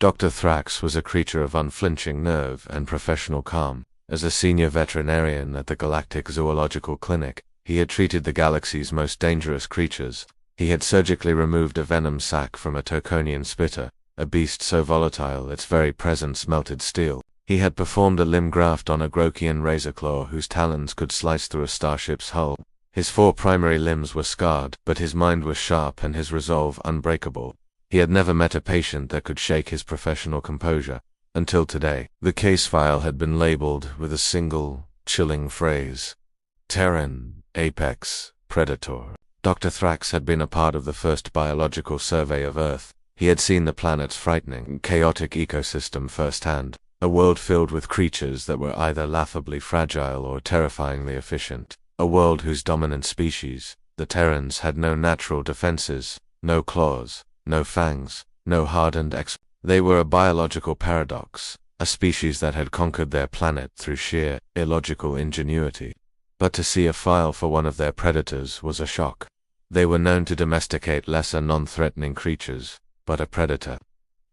Dr. Thrax was a creature of unflinching nerve and professional calm. As a senior veterinarian at the Galactic Zoological Clinic, he had treated the galaxy's most dangerous creatures. He had surgically removed a venom sac from a Turkonian spitter, a beast so volatile its very presence melted steel. He had performed a limb graft on a Grokian razorclaw whose talons could slice through a starship's hull. His 4 primary limbs were scarred, but his mind was sharp and his resolve unbreakable. He had never met a patient that could shake his professional composure. Until today, the case file had been labeled with a single, chilling phrase: Terran, Apex, Predator. Dr. Thrax had been a part of the first biological survey of Earth. He had seen the planet's frightening, chaotic ecosystem firsthand, a world filled with creatures that were either laughably fragile or terrifyingly efficient, a world whose dominant species, the Terrans, had no natural defenses, no claws, no fangs, no hardened They were a biological paradox, a species that had conquered their planet through sheer, illogical ingenuity. But to see a file for one of their predators was a shock. They were known to domesticate lesser non-threatening creatures, but a predator.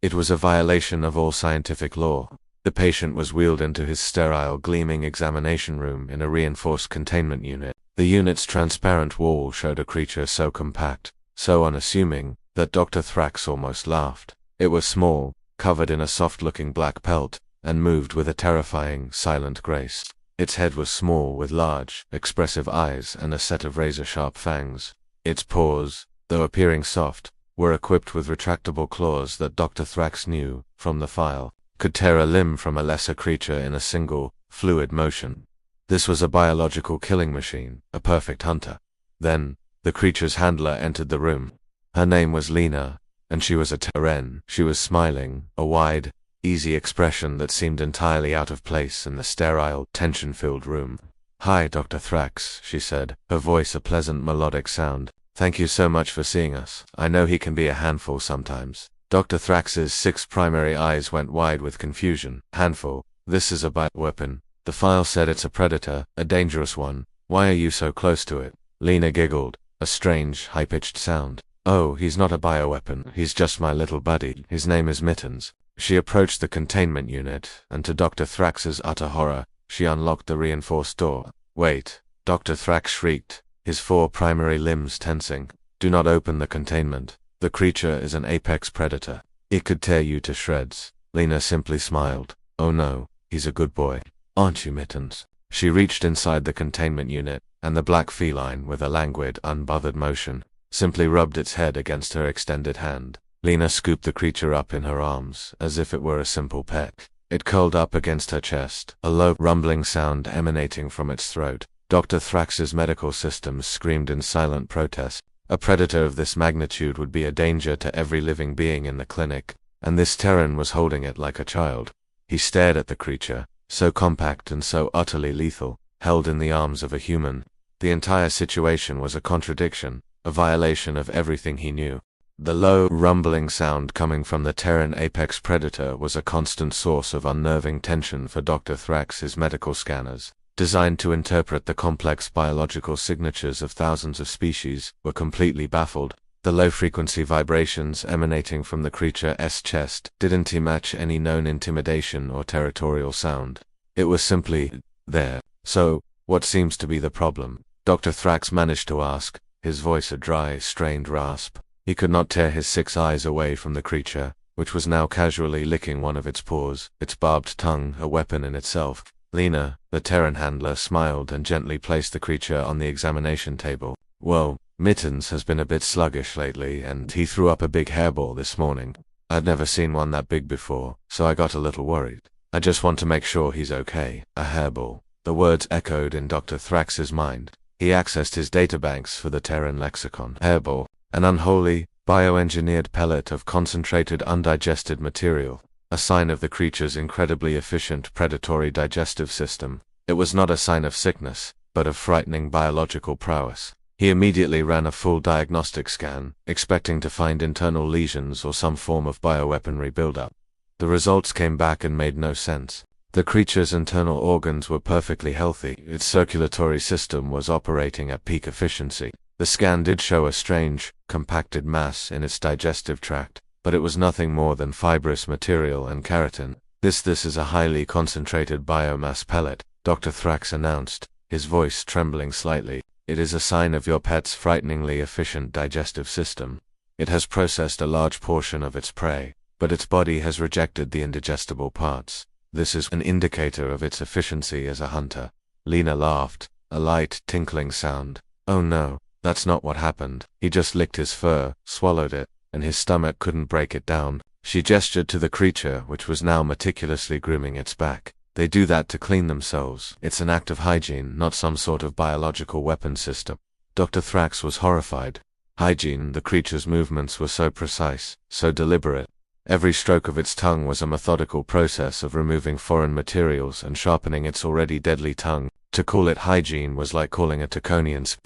It was a violation of all scientific law. The patient was wheeled into his sterile, gleaming examination room in a reinforced containment unit. The unit's transparent wall showed a creature so compact, so unassuming, that Dr. Thrax almost laughed. It was small, covered in a soft-looking black pelt, and moved with a terrifying, silent grace. Its head was small, with large, expressive eyes and a set of razor-sharp fangs. Its paws, though appearing soft, were equipped with retractable claws that Dr. Thrax knew, from the file, could tear a limb from a lesser creature in a single, fluid motion. This was a biological killing machine, a perfect hunter. Then, the creature's handler entered the room. Her name was Lena, and she was a Terran. She was smiling, a wide, easy expression that seemed entirely out of place in the sterile, tension-filled room. "Hi, Dr. Thrax," she said, her voice a pleasant melodic sound. "Thank you so much for seeing us. I know he can be a handful sometimes." Dr. Thrax's 6 primary eyes went wide with confusion. "Handful? This is a bioweapon. The file said it's a predator, a dangerous one. Why are you so close to it?" Lena giggled, a strange, high-pitched sound. "Oh, he's not a bioweapon. He's just my little buddy. His name is Mittens." She approached the containment unit, and to Dr. Thrax's utter horror, she unlocked the reinforced door. "Wait!" Dr. Thrax shrieked, his 4 primary limbs tensing. "Do not open the containment. The creature is an apex predator. It could tear you to shreds." Lena simply smiled. "Oh no, he's a good boy. Aren't you, Mittens?" She reached inside the containment unit, and the black feline, with a languid, unbothered motion, simply rubbed its head against her extended hand. Lena scooped the creature up in her arms, as if it were a simple pet. It curled up against her chest, a low, rumbling sound emanating from its throat. Dr. Thrax's medical systems screamed in silent protest. A predator of this magnitude would be a danger to every living being in the clinic, and this Terran was holding it like a child. He stared at the creature, so compact and so utterly lethal, held in the arms of a human. The entire situation was a contradiction, a violation of everything he knew. The low, rumbling sound coming from the Terran apex predator was a constant source of unnerving tension for Dr. Thrax's medical scanners, designed to interpret the complex biological signatures of thousands of species, were completely baffled. The low-frequency vibrations emanating from the creature's chest didn't match any known intimidation or territorial sound. It was simply there. "So, what seems to be the problem?" Dr. Thrax managed to ask, his voice a dry, strained rasp. He could not tear his 6 eyes away from the creature, which was now casually licking one of its paws, its barbed tongue a weapon in itself. Lena, the Terran handler, smiled and gently placed the creature on the examination table. "Well, Mittens has been a bit sluggish lately, and he threw up a big hairball this morning. I'd never seen one that big before, so I got a little worried. I just want to make sure he's okay." A hairball. The words echoed in Dr. Thrax's mind. He accessed his databanks for the Terran lexicon. Hairball. An unholy, bioengineered pellet of concentrated undigested material, a sign of the creature's incredibly efficient predatory digestive system. It was not a sign of sickness, but of frightening biological prowess. He immediately ran a full diagnostic scan, expecting to find internal lesions or some form of bioweaponry buildup. The results came back and made no sense. The creature's internal organs were perfectly healthy. Its circulatory system was operating at peak efficiency. The scan did show a strange, compacted mass in its digestive tract, but it was nothing more than fibrous material and keratin. This is a highly concentrated biomass pellet, Dr. Thrax announced, his voice trembling slightly. It is a sign of your pet's frighteningly efficient digestive system. It has processed a large portion of its prey, but its body has rejected the indigestible parts. This is an indicator of its efficiency as a hunter. Lena laughed, a light, tinkling sound. Oh no, that's not what happened. He just licked his fur, swallowed it, and his stomach couldn't break it down. She gestured to the creature, which was now meticulously grooming its back. They do that to clean themselves. It's an act of hygiene, not some sort of biological weapon system. Dr. Thrax was horrified. Hygiene, the creature's movements were so precise, so deliberate. Every stroke of its tongue was a methodical process of removing foreign materials and sharpening its already deadly tongue. To call it hygiene was like calling a Taconian's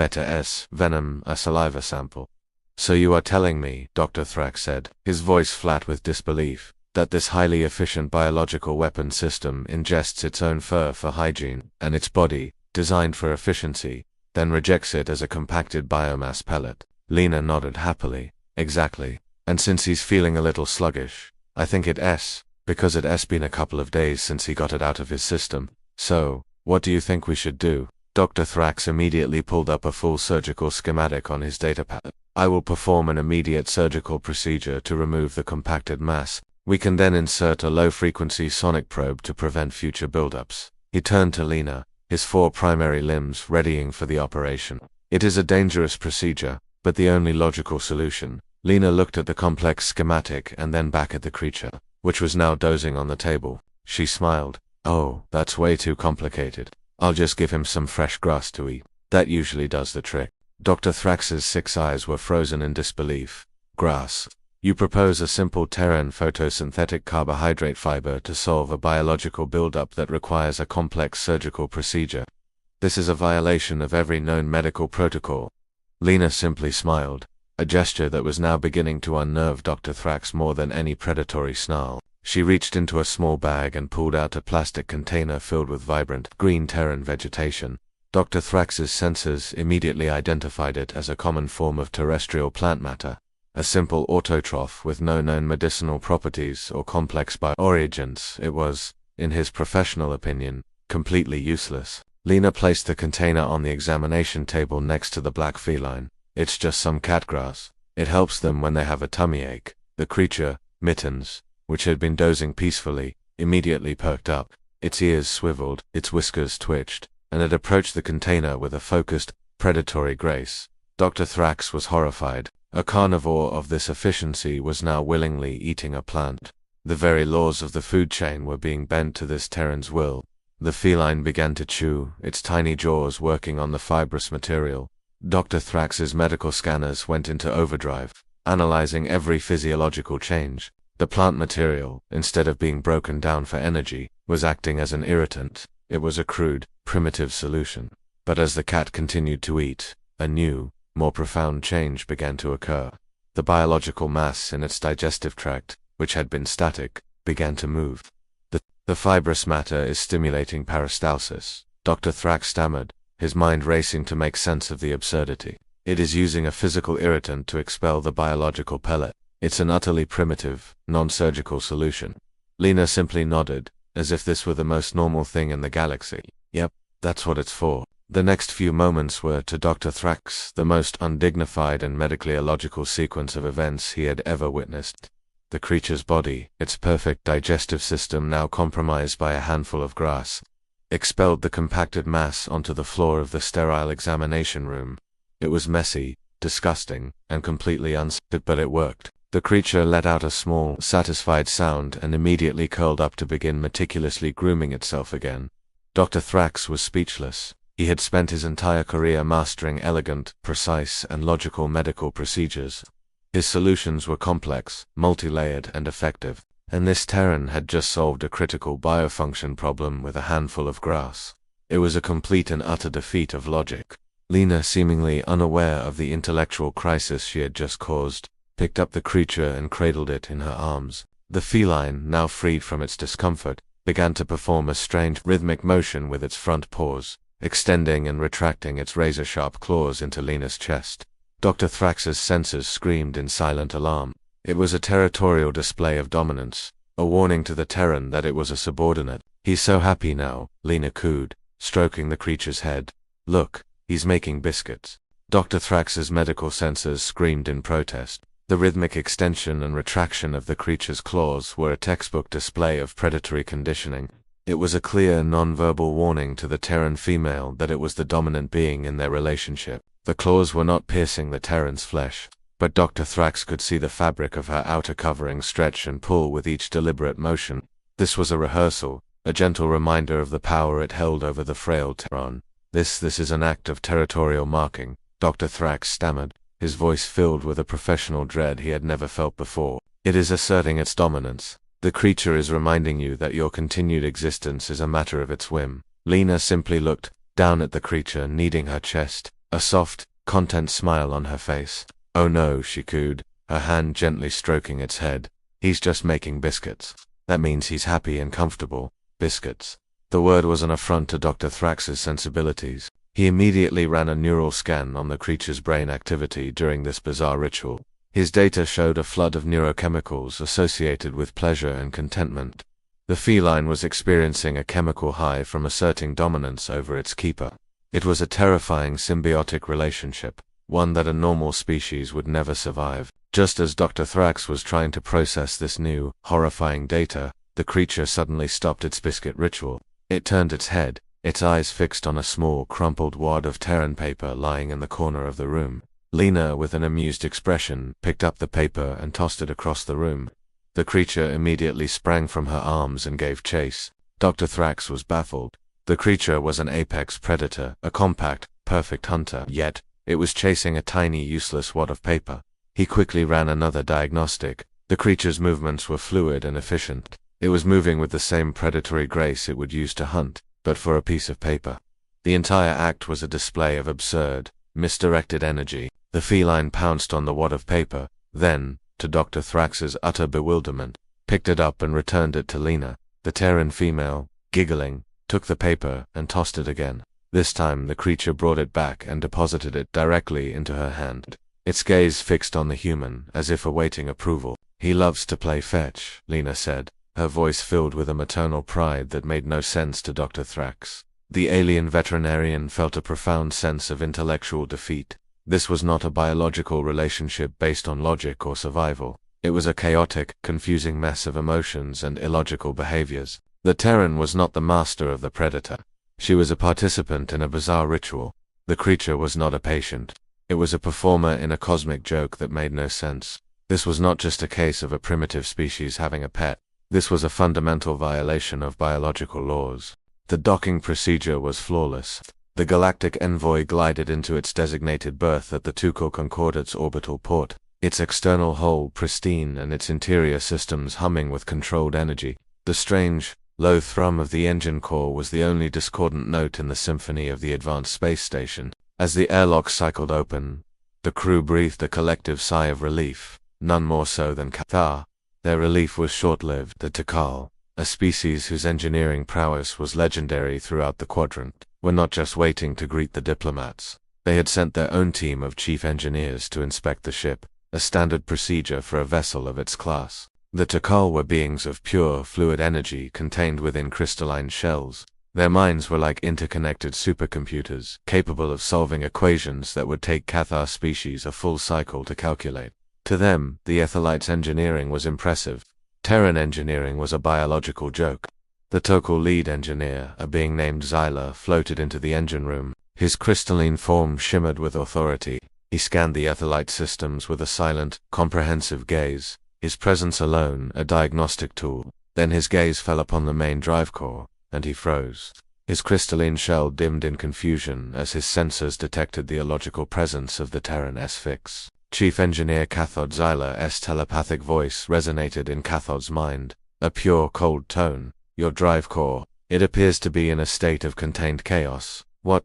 venom a saliva sample. So you are telling me, Dr. Thrax said, his voice flat with disbelief, that this highly efficient biological weapon system ingests its own fur for hygiene, and its body, designed for efficiency, then rejects it as a compacted biomass pellet. Lena nodded happily. Exactly. And since he's feeling a little sluggish, I think because it's been a couple of days since he got it out of his system. So, what do you think we should do? Dr. Thrax immediately pulled up a full surgical schematic on his datapad. I will perform an immediate surgical procedure to remove the compacted mass. We can then insert a low-frequency sonic probe to prevent future buildups. He turned to Lena, his 4 primary limbs readying for the operation. It is a dangerous procedure, but the only logical solution. Lena looked at the complex schematic and then back at the creature, which was now dozing on the table. She smiled. Oh, that's way too complicated. I'll just give him some fresh grass to eat. That usually does the trick. Dr. Thrax's 6 eyes were frozen in disbelief. Grass. You propose a simple Terran photosynthetic carbohydrate fiber to solve a biological buildup that requires a complex surgical procedure. This is a violation of every known medical protocol. Lena simply smiled, a gesture that was now beginning to unnerve Dr. Thrax more than any predatory snarl. She reached into a small bag and pulled out a plastic container filled with vibrant, green Terran vegetation. Dr. Thrax's sensors immediately identified it as a common form of terrestrial plant matter, a simple autotroph with no known medicinal properties or complex bioreagents. It was, in his professional opinion, completely useless. Lena placed the container on the examination table next to the black feline. It's just some catgrass. It helps them when they have a tummy ache. The creature, Mittens, which had been dozing peacefully, immediately perked up. Its ears swiveled, its whiskers twitched, and it approached the container with a focused, predatory grace. Dr. Thrax was horrified. A carnivore of this efficiency was now willingly eating a plant. The very laws of the food chain were being bent to this Terran's will. The feline began to chew, its tiny jaws working on the fibrous material. Dr. Thrax's medical scanners went into overdrive, analyzing every physiological change. The plant material, instead of being broken down for energy, was acting as an irritant. It was a crude, primitive solution. But as the cat continued to eat, a new, more profound change began to occur. The biological mass in its digestive tract, which had been static, began to move. The fibrous matter is stimulating peristalsis, Dr. Thrax stammered, his mind racing to make sense of the absurdity. It is using a physical irritant to expel the biological pellet. It's an utterly primitive, non-surgical solution. Lena simply nodded, as if this were the most normal thing in the galaxy. Yep, that's what it's for. The next few moments were, to Dr. Thrax, the most undignified and medically illogical sequence of events he had ever witnessed. The creature's body, its perfect digestive system now compromised by a handful of grass, expelled the compacted mass onto the floor of the sterile examination room. It was messy, disgusting, and completely unsafe, but it worked. The creature let out a small, satisfied sound and immediately curled up to begin meticulously grooming itself again. Dr. Thrax was speechless. He had spent his entire career mastering elegant, precise, and logical medical procedures. His solutions were complex, multi-layered, and effective, and this Terran had just solved a critical biofunction problem with a handful of grass. It was a complete and utter defeat of logic. Lena, seemingly unaware of the intellectual crisis she had just caused, picked up the creature and cradled it in her arms. The feline, now freed from its discomfort, began to perform a strange, rhythmic motion with its front paws, extending and retracting its razor-sharp claws into Lena's chest. Dr. Thrax's senses screamed in silent alarm. It was a territorial display of dominance, a warning to the Terran that it was a subordinate. "He's so happy now," Lena cooed, stroking the creature's head. "Look, he's making biscuits." Dr. Thrax's medical sensors screamed in protest. The rhythmic extension and retraction of the creature's claws were a textbook display of predatory conditioning. It was a clear, non-verbal warning to the Terran female that it was the dominant being in their relationship. The claws were not piercing the Terran's flesh, but Dr. Thrax could see the fabric of her outer covering stretch and pull with each deliberate motion. This was a rehearsal, a gentle reminder of the power it held over the frail Terran. This is an act of territorial marking," Dr. Thrax stammered, his voice filled with a professional dread he had never felt before. "It is asserting its dominance. The creature is reminding you that your continued existence is a matter of its whim." Lena simply looked down at the creature, kneading her chest, a soft, content smile on her face. "Oh no," she cooed, her hand gently stroking its head. "He's just making biscuits. That means he's happy and comfortable. Biscuits." The word was an affront to Dr. Thrax's sensibilities. He immediately ran a neural scan on the creature's brain activity during this bizarre ritual. His data showed a flood of neurochemicals associated with pleasure and contentment. The feline was experiencing a chemical high from asserting dominance over its keeper. It was a terrifying symbiotic relationship, one that a normal species would never survive. Just as Dr. Thrax was trying to process this new, horrifying data, the creature suddenly stopped its biscuit ritual. It turned its head, its eyes fixed on a small, crumpled wad of Terran paper lying in the corner of the room. Lena, with an amused expression, picked up the paper and tossed it across the room. The creature immediately sprang from her arms and gave chase. Dr. Thrax was baffled. The creature was an apex predator, a compact, perfect hunter, yet it was chasing a tiny, useless wad of paper. He quickly ran another diagnostic. The creature's movements were fluid and efficient. It was moving with the same predatory grace it would use to hunt, but for a piece of paper. The entire act was a display of absurd, misdirected energy. The feline pounced on the wad of paper, then, to Dr. Thrax's utter bewilderment, picked it up and returned it to Lena. The Terran female, giggling, took the paper and tossed it again. This time the creature brought it back and deposited it directly into her hand, its gaze fixed on the human, as if awaiting approval. "He loves to play fetch," Lena said, her voice filled with a maternal pride that made no sense to Dr. Thrax. The alien veterinarian felt a profound sense of intellectual defeat. This was not a biological relationship based on logic or survival. It was a chaotic, confusing mess of emotions and illogical behaviors. The Terran was not the master of the predator. She was a participant in a bizarre ritual. The creature was not a patient. It was a performer in a cosmic joke that made no sense. This was not just a case of a primitive species having a pet. This was a fundamental violation of biological laws. The docking procedure was flawless. The galactic envoy glided into its designated berth at the Tukul Concordate's orbital port, its external hull pristine and its interior systems humming with controlled energy. The strange, low thrum of the engine core was the only discordant note in the symphony of the advanced space station. As the airlock cycled open, the crew breathed a collective sigh of relief, none more so than Cathar. Their relief was short-lived. The Tikal, a species whose engineering prowess was legendary throughout the quadrant, were not just waiting to greet the diplomats. They had sent their own team of chief engineers to inspect the ship, a standard procedure for a vessel of its class. The Tikal were beings of pure, fluid energy contained within crystalline shells. Their minds were like interconnected supercomputers, capable of solving equations that would take Cathar species a full cycle to calculate. To them, the Etherlites' engineering was impressive. Terran engineering was a biological joke. The Tukul lead engineer, a being named Xyla, floated into the engine room. His crystalline form shimmered with authority. He scanned the Etherlite systems with a silent, comprehensive gaze, his presence alone a diagnostic tool. Then his gaze fell upon the main drive core, and he froze. His crystalline shell dimmed in confusion as his sensors detected the illogical presence of the Terran S-Fix. Chief Engineer Cathod Xyla's telepathic voice resonated in Cathod's mind, a pure, cold tone. "Your drive core, it appears to be in a state of contained chaos. What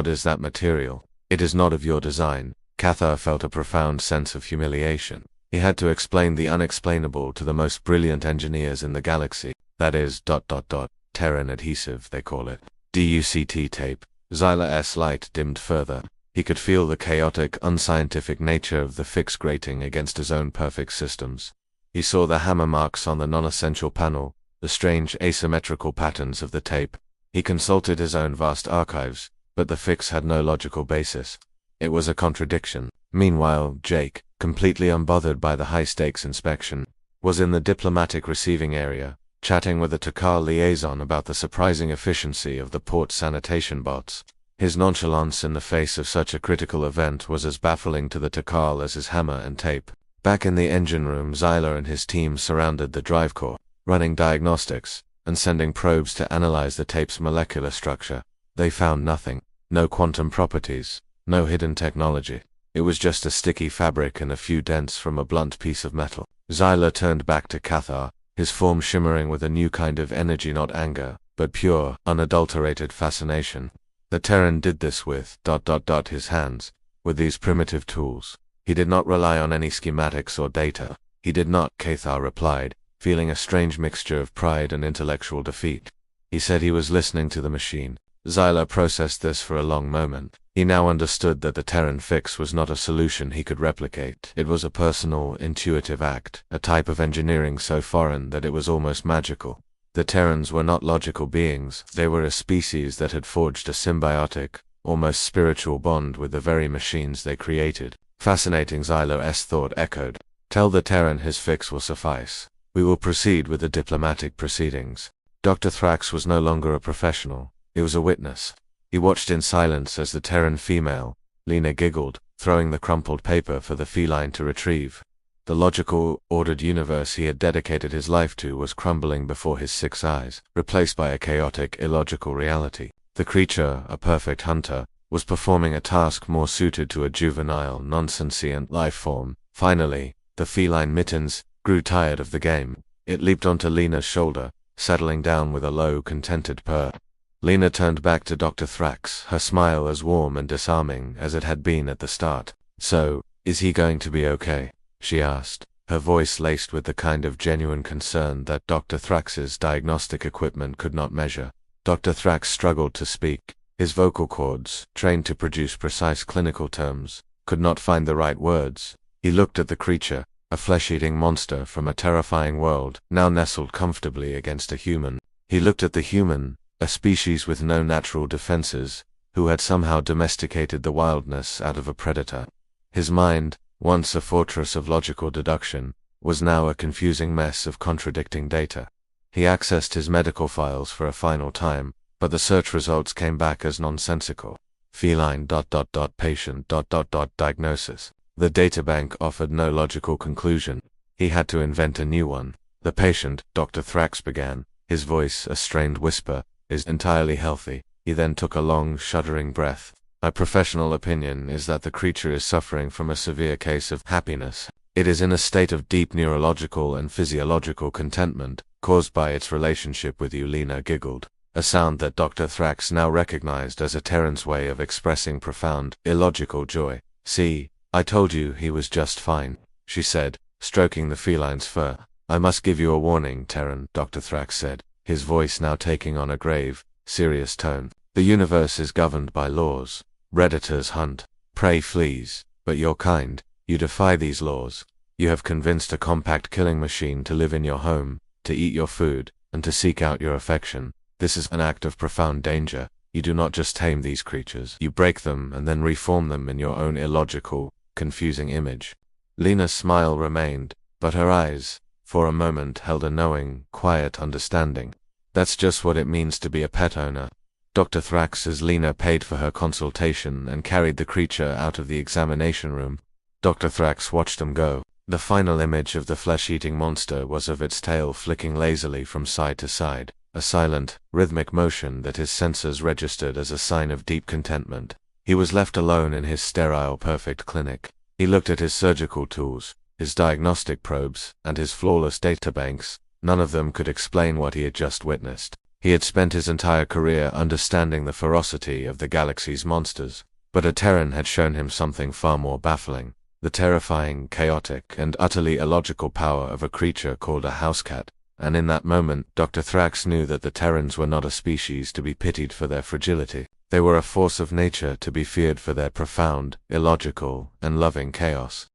is that material? It is not of your design." Cathar felt a profound sense of humiliation. He had to explain the unexplainable to the most brilliant engineers in the galaxy. That is, Terran adhesive, they call it. DUCT tape. Xyla's light dimmed further. He could feel the chaotic, unscientific nature of the fix grating against his own perfect systems. He saw the hammer marks on the non-essential panel, the strange asymmetrical patterns of the tape. He consulted his own vast archives, but the fix had no logical basis. It was a contradiction. Meanwhile, Jake, completely unbothered by the high-stakes inspection, was in the diplomatic receiving area, chatting with a Takar liaison about the surprising efficiency of the port sanitation bots. His nonchalance in the face of such a critical event was as baffling to the Takar as his hammer and tape. Back in the engine room, Xyler and his team surrounded the drive core, running diagnostics and sending probes to analyze the tape's molecular structure. They found nothing. No quantum properties, no hidden technology. It was just a sticky fabric and a few dents from a blunt piece of metal. Xyler turned back to Cathar, his form shimmering with a new kind of energy, not anger, but pure, unadulterated fascination. The Terran did this with his hands, with these primitive tools. He did not rely on any schematics or data. He did not, Cathar replied, feeling a strange mixture of pride and intellectual defeat. He said he was listening to the machine. Xyler processed this for a long moment. He now understood that the Terran fix was not a solution he could replicate. It was a personal, intuitive act, a type of engineering so foreign that it was almost magical. The Terrans were not logical beings. They were a species that had forged a symbiotic, almost spiritual bond with the very machines they created. Fascinating, Xyler's thought echoed. Tell the Terran his fix will suffice. We will proceed with the diplomatic proceedings. Dr. Thrax was no longer a professional. He was a witness. He watched in silence as the Terran female, Lena, giggled, throwing the crumpled paper for the feline to retrieve. The logical, ordered universe he had dedicated his life to was crumbling before his 6 eyes, replaced by a chaotic, illogical reality. The creature, a perfect hunter, was performing a task more suited to a juvenile, non-sentient life form. Finally, the feline mittens grew tired of the game. It leaped onto Lena's shoulder, settling down with a low, contented purr. Lena turned back to Dr. Thrax, her smile as warm and disarming as it had been at the start. So, is he going to be okay? She asked, her voice laced with the kind of genuine concern that Dr. Thrax's diagnostic equipment could not measure. Dr. Thrax struggled to speak. His vocal cords, trained to produce precise clinical terms, could not find the right words. He looked at the creature, a flesh-eating monster from a terrifying world, now nestled comfortably against a human. He looked at the human, a species with no natural defenses, who had somehow domesticated the wildness out of a predator. His mind, once a fortress of logical deduction, was now a confusing mess of contradicting data. He accessed his medical files for a final time, but the search results came back as nonsensical. Feline ... patient ... diagnosis. The databank offered no logical conclusion. He had to invent a new one. The patient, Dr. Thrax began, his voice a strained whisper, is entirely healthy. He then took a long, shuddering breath. My professional opinion is that the creature is suffering from a severe case of happiness. It is in a state of deep neurological and physiological contentment, caused by its relationship with you. Lena giggled, a sound that Dr. Thrax now recognized as a Terran's way of expressing profound, illogical joy. See, I told you he was just fine, she said, stroking the feline's fur. I must give you a warning, Terran, Dr. Thrax said, his voice now taking on a grave, serious tone. The universe is governed by laws. Predators hunt, prey flees, but you're kind. You defy these laws. You have convinced a compact killing machine to live in your home, to eat your food, and to seek out your affection. This is an act of profound danger. You do not just tame these creatures. You break them and then reform them in your own illogical, confusing image. Lena's smile remained, but her eyes, for a moment, held a knowing, quiet understanding. That's just what it means to be a pet owner. Dr. Thrax, as Lena paid for her consultation and carried the creature out of the examination room. Dr. Thrax watched them go. The final image of the flesh-eating monster was of its tail flicking lazily from side to side, a silent, rhythmic motion that his sensors registered as a sign of deep contentment. He was left alone in his sterile, perfect clinic. He looked at his surgical tools, his diagnostic probes, and his flawless databanks. None of them could explain what he had just witnessed. He had spent his entire career understanding the ferocity of the galaxy's monsters, but a Terran had shown him something far more baffling. The terrifying, chaotic, and utterly illogical power of a creature called a housecat. And in that moment, Dr. Thrax knew that the Terrans were not a species to be pitied for their fragility. They were a force of nature to be feared for their profound, illogical, and loving chaos.